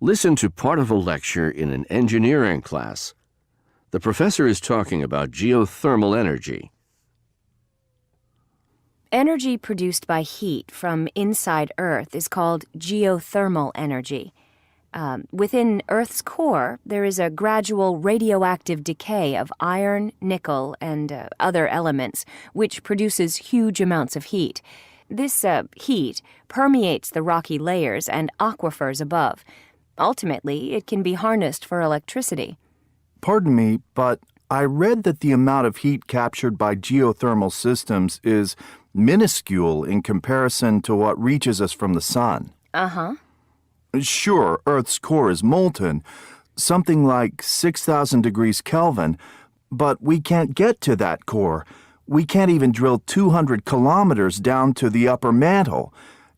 Listen to part of a lecture in an engineering class. The professor is talking about geothermal energy. Energy produced by heat from inside Earth is called geothermal energy. Within Earth's core, there is a gradual radioactive decay of iron, nickel, and other elements, which produces huge amounts of heat. This heat permeates the rocky layers and aquifers above. Ultimately, it can be harnessed for electricity. Pardon me, but I read that the amount of heat captured by geothermal systems is minuscule in comparison to what reaches us from the sun. Uh-huh. Sure, Earth's core is molten, something like 6,000 degrees Kelvin, but we can't get to that core. We can't even drill 200 kilometers down to the upper mantle.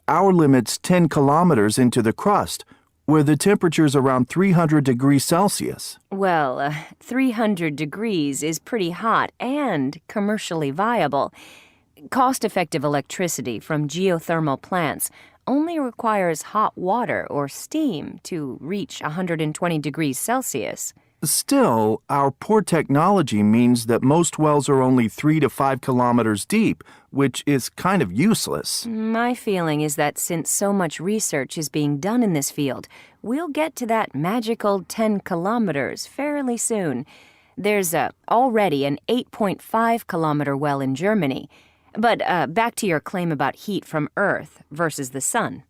Our limit's 10 kilometers into the crust, where the temperature's around 300 degrees Celsius. Well, 300 degrees is pretty hot and commercially viable. Cost-effective electricity from geothermal plants only requires hot water or steam to reach 120 degrees Celsius. Still, our poor technology means that most wells are only 3 to 5 kilometers deep, which is kind of useless. My feeling is that since so much research is being done in this field, we'll get to that magical 10 kilometers fairly soon. There's already an 8.5-kilometer well in Germany. But back to your claim about heat from Earth versus the sun.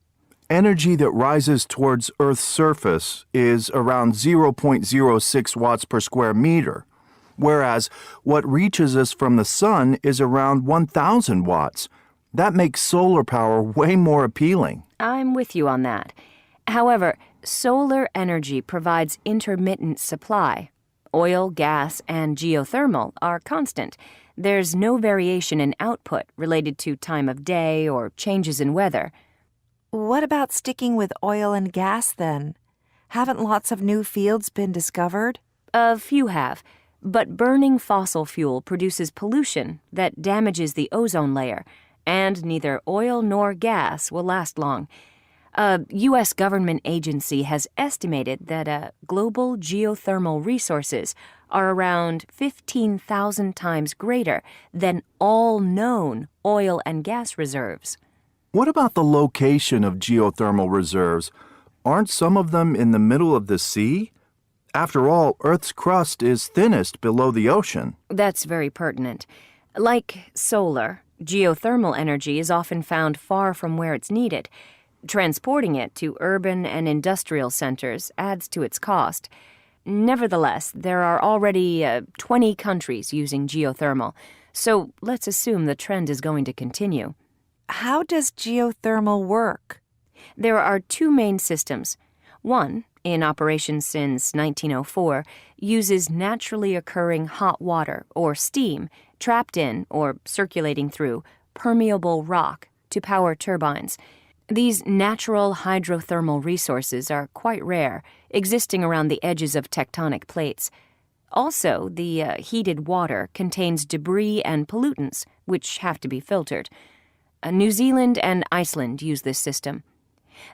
Energy that rises towards Earth's surface is around 0.06 watts per square meter, whereas what reaches us from the sun is around 1,000 watts. That makes solar power way more appealing. I'm with you on that. However, solar energy provides intermittent supply. Oil, gas, and geothermal are constant. There's no variation in output related to time of day or changes in weather. What about sticking with oil and gas, then? Haven't lots of new fields been discovered? A few have, but burning fossil fuel produces pollution that damages the ozone layer, and neither oil nor gas will last long. A U.S. government agency has estimated that global geothermal resources are around 15,000 times greater than all known oil and gas reserves. What about the location of geothermal reserves? Aren't some of them in the middle of the sea? After all, Earth's crust is thinnest below the ocean. That's very pertinent. Like solar, geothermal energy is often found far from where it's needed. Transporting it to urban and industrial centers adds to its cost. Nevertheless, there are already 20 countries using geothermal, so let's assume the trend is going to continue. How does geothermal work? There are two main systems. One, in operation since 1904, uses naturally occurring hot water or steam trapped in or circulating through permeable rock to power turbines. These natural hydrothermal resources are quite rare, existing around the edges of tectonic plates. Also, the heated water contains debris and pollutants, which have to be filtered. New Zealand and Iceland use this system.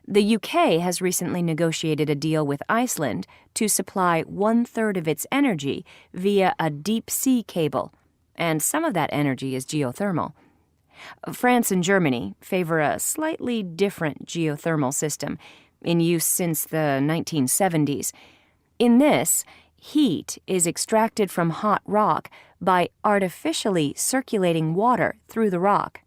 The UK has recently negotiated a deal with Iceland to supply 1/3 of its energy via a deep-sea cable, and some of that energy is geothermal. France and Germany favor a slightly different geothermal system, in use since the 1970s. In this, heat is extracted from hot rock by artificially circulating water through the rock.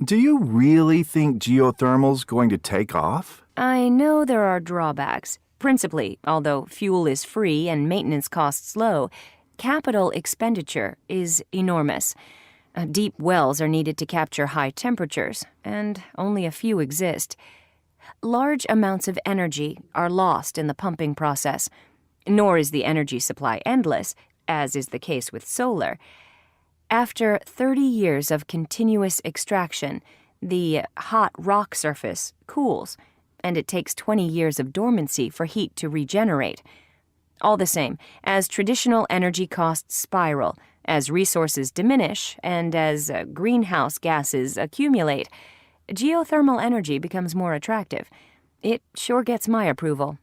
Do you really think geothermal's going to take off? I know there are drawbacks. Principally, although fuel is free and maintenance costs low, capital expenditure is enormous. Deep wells are needed to capture high temperatures, and only a few exist. Large amounts of energy are lost in the pumping process, nor is the energy supply endless, as is the case with solar. After 30 years of continuous extraction, the hot rock surface cools, and it takes 20 years of dormancy for heat to regenerate. All the same, as traditional energy costs spiral, as resources diminish, and as greenhouse gases accumulate, geothermal energy becomes more attractive. It sure gets my approval.